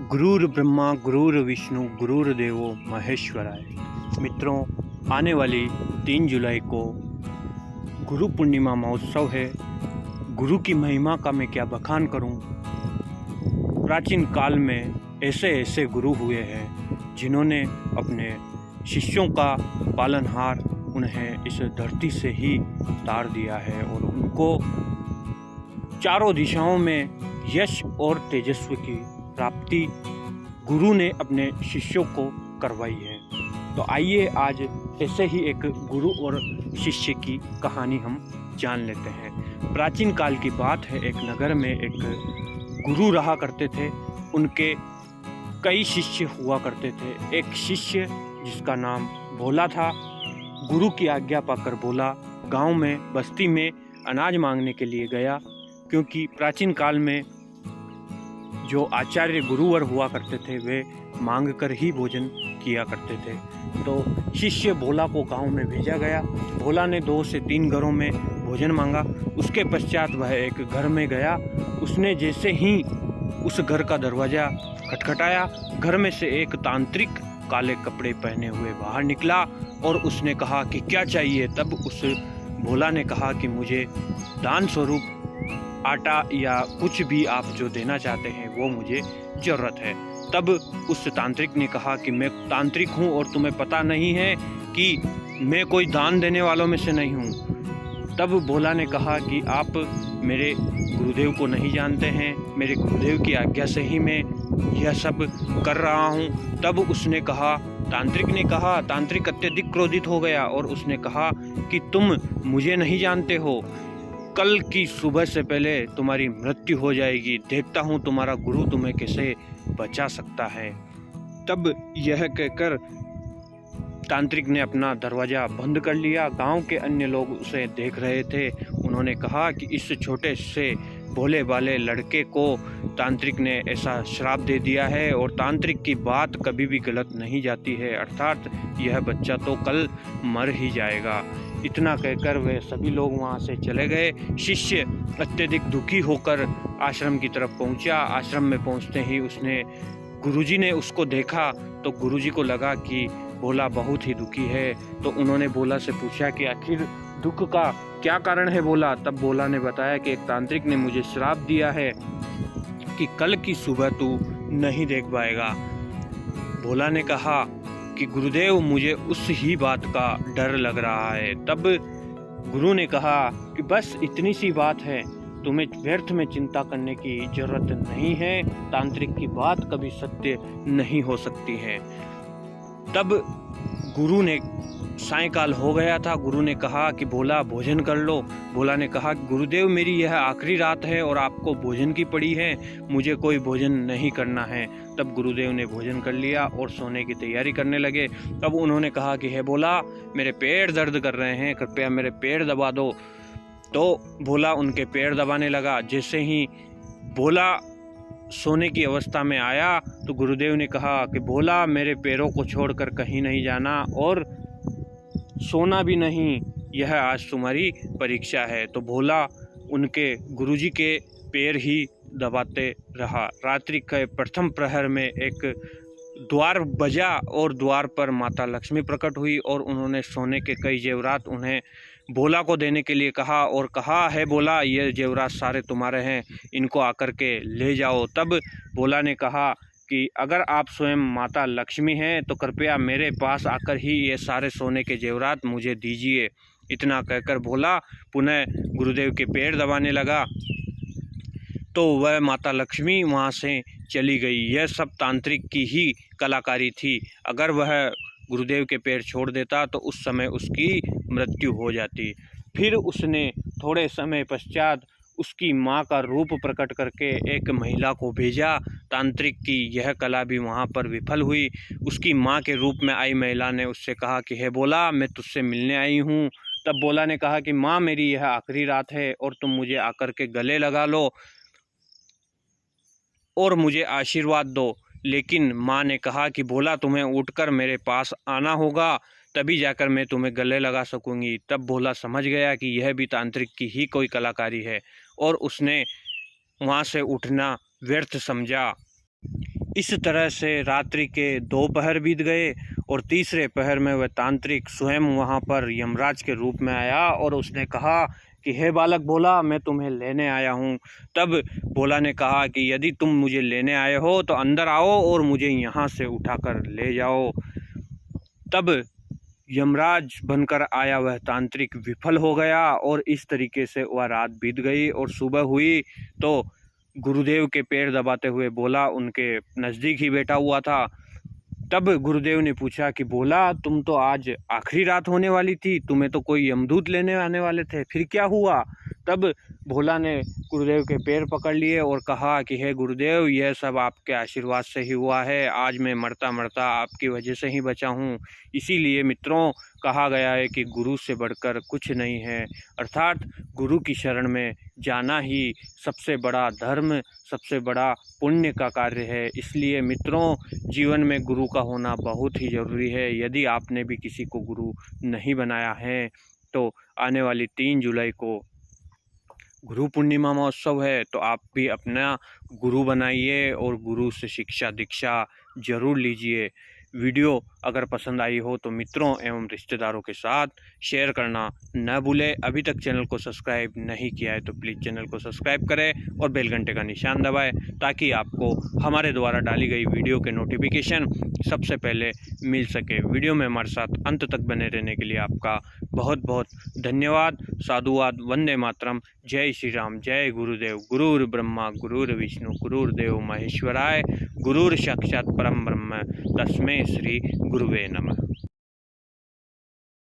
गुरुर् ब्रह्मा गुरुर्विष्णु गुरुर्देवो महेश्वराय। मित्रों, आने वाली 3 जुलाई को गुरु पूर्णिमा महोत्सव है। गुरु की महिमा का मैं क्या बखान करूं। प्राचीन काल में ऐसे ऐसे गुरु हुए हैं जिन्होंने अपने शिष्यों का पालनहार उन्हें इस धरती से ही तार दिया है और उनको चारों दिशाओं में यश और तेजस्वी की प्राप्ति गुरु ने अपने शिष्यों को करवाई है। तो आइए आज ऐसे ही एक गुरु और शिष्य की कहानी हम जान लेते हैं। प्राचीन काल की बात है, एक नगर में एक गुरु रहा करते थे। उनके कई शिष्य हुआ करते थे। एक शिष्य जिसका नाम भोला था, गुरु की आज्ञा पाकर भोला गांव में बस्ती में अनाज मांगने के लिए गया, क्योंकि प्राचीन काल में जो आचार्य गुरुवर हुआ करते थे वे मांग कर ही भोजन किया करते थे। तो शिष्य भोला को गांव में भेजा गया। भोला ने 2 से 3 घरों में भोजन मांगा। उसके पश्चात वह एक घर में गया। उसने जैसे ही उस घर का दरवाज़ा खटखटाया, घर में से एक तांत्रिक काले कपड़े पहने हुए बाहर निकला और उसने कहा कि क्या चाहिए। तब उस भोला ने कहा कि मुझे दान स्वरूप आटा या कुछ भी आप जो देना चाहते हैं वो मुझे ज़रूरत है। तब उस तांत्रिक ने कहा कि मैं तांत्रिक हूँ और तुम्हें पता नहीं है कि मैं कोई दान देने वालों में से नहीं हूँ। तब भोला ने कहा कि आप मेरे गुरुदेव को नहीं जानते हैं, मेरे गुरुदेव की आज्ञा से ही मैं यह सब कर रहा हूँ। तब उसने कहा, तांत्रिक अत्यधिक क्रोधित हो गया और उसने कहा कि तुम मुझे नहीं जानते हो, कल की सुबह से पहले तुम्हारी मृत्यु हो जाएगी। देखता हूँ तुम्हारा गुरु तुम्हें कैसे बचा सकता है। तब यह कहकर तांत्रिक ने अपना दरवाज़ा बंद कर लिया। गांव के अन्य लोग उसे देख रहे थे। उन्होंने कहा कि इस छोटे से भोले वाले लड़के को तांत्रिक ने ऐसा श्राप दे दिया है और तांत्रिक की बात कभी भी गलत नहीं जाती है, अर्थात यह बच्चा तो कल मर ही जाएगा। इतना कहकर वे सभी लोग वहाँ से चले गए। शिष्य अत्यधिक दुखी होकर आश्रम की तरफ पहुँचा। आश्रम में पहुँचते ही गुरुजी ने उसको देखा तो गुरुजी को लगा कि भोला बहुत ही दुखी है। तो उन्होंने भोला से पूछा कि आखिर दुख का क्या कारण है भोला। तब भोला ने बताया कि एक तांत्रिक ने मुझे श्राप दिया है कि कल की सुबह तू नहीं देख पाएगा। भोला ने कहा कि गुरुदेव, मुझे उस ही बात का डर लग रहा है। तब गुरु ने कहा कि बस इतनी सी बात है, तुम्हें व्यर्थ में चिंता करने की जरूरत नहीं है। तांत्रिक की बात कभी सत्य नहीं हो सकती है। तब गुरु ने, सायंकाल हो गया था, गुरु ने कहा कि भोला भोजन कर लो। भोला ने कहा कि गुरुदेव, मेरी यह आखिरी रात है और आपको भोजन की पड़ी है, मुझे कोई भोजन नहीं करना है। तब गुरुदेव ने भोजन कर लिया और सोने की तैयारी करने लगे। तब उन्होंने कहा कि हे भोला, मेरे पैर दर्द कर रहे हैं, कृपया मेरे पैर दबा दो। तो भोला उनके पैर दबाने लगा। जैसे ही भोला सोने की अवस्था में आया तो गुरुदेव ने कहा कि भोला, मेरे पैरों को छोड़कर कहीं नहीं जाना और सोना भी नहीं, यह आज तुम्हारी परीक्षा है। तो भोला उनके गुरुजी के पैर ही दबाते रहा। रात्रि के प्रथम प्रहर में एक द्वार बजा और द्वार पर माता लक्ष्मी प्रकट हुई और उन्होंने सोने के कई जेवरात उन्हें भोला को देने के लिए कहा और कहा, है भोला, ये जेवरात सारे तुम्हारे हैं, इनको आकर के ले जाओ। तब भोला ने कहा कि अगर आप स्वयं माता लक्ष्मी हैं तो कृपया मेरे पास आकर ही ये सारे सोने के जेवरात मुझे दीजिए। इतना कहकर भोला पुनः गुरुदेव के पैर दबाने लगा तो वह माता लक्ष्मी वहाँ से चली गई। यह सब तांत्रिक की ही कलाकारी थी। अगर वह गुरुदेव के पैर छोड़ देता तो उस समय उसकी मृत्यु हो जाती। फिर उसने थोड़े समय पश्चात उसकी माँ का रूप प्रकट करके एक महिला को भेजा। तांत्रिक की यह कला भी वहाँ पर विफल हुई। उसकी माँ के रूप में आई महिला ने उससे कहा कि हे भोला, मैं तुझसे मिलने आई हूँ। तब भोला ने कहा कि माँ, मेरी यह आखिरी रात है और तुम मुझे आकर के गले लगा लो और मुझे आशीर्वाद दो। लेकिन माँ ने कहा कि भोला, तुम्हें उठकर मेरे पास आना होगा, तभी जाकर मैं तुम्हें गले लगा सकूँगी। तब भोला समझ गया कि यह भी तांत्रिक की ही कोई कलाकारी है और उसने वहाँ से उठना व्यर्थ समझा। इस तरह से रात्रि के 2 पहर बीत गए और तीसरे पहर में वह तांत्रिक स्वयं वहाँ पर यमराज के रूप में आया और उसने कहा कि हे बालक भोला, मैं तुम्हें लेने आया हूँ। तब भोला ने कहा कि यदि तुम मुझे लेने आए हो तो अंदर आओ और मुझे यहाँ से उठाकर ले जाओ। तब यमराज बनकर आया वह तांत्रिक विफल हो गया और इस तरीके से वह रात बीत गई और सुबह हुई तो गुरुदेव के पैर दबाते हुए भोला उनके नज़दीक ही बैठा हुआ था। तब गुरुदेव ने पूछा कि भोला, तुम तो आज आखिरी रात होने वाली थी, तुम्हें तो कोई यमदूत लेने आने वाले थे, फिर क्या हुआ? तब भोला ने गुरुदेव के पैर पकड़ लिए और कहा कि हे गुरुदेव, यह सब आपके आशीर्वाद से ही हुआ है। आज मैं मरता मरता आपकी वजह से ही बचा हूँ। इसीलिए मित्रों, कहा गया है कि गुरु से बढ़कर कुछ नहीं है, अर्थात गुरु की शरण में जाना ही सबसे बड़ा धर्म, सबसे बड़ा पुण्य का कार्य है। इसलिए मित्रों, जीवन में गुरु का होना बहुत ही ज़रूरी है। यदि आपने भी किसी को गुरु नहीं बनाया है तो आने वाली 3 जुलाई को गुरु पूर्णिमा महोत्सव है, तो आप भी अपना गुरु बनाइए और गुरु से शिक्षा दीक्षा जरूर लीजिए। वीडियो अगर पसंद आई हो तो मित्रों एवं रिश्तेदारों के साथ शेयर करना न भूलें। अभी तक चैनल को सब्सक्राइब नहीं किया है तो प्लीज़ चैनल को सब्सक्राइब करें और बेल घंटे का निशान दबाएं ताकि आपको हमारे द्वारा डाली गई वीडियो के नोटिफिकेशन सबसे पहले मिल सके। वीडियो में हमारे साथ अंत तक बने रहने के लिए आपका बहुत बहुत धन्यवाद। साधुवाद। वंदे मातरम। जय श्री राम। जय गुरुदेव। गुरुर् ब्रह्मा गुरुर्विष्णु गुरुर्देव महेश्वराय। गुरुर् साक्षात् परम ब्रह्म तस्मै श्री गुरुवे नमः।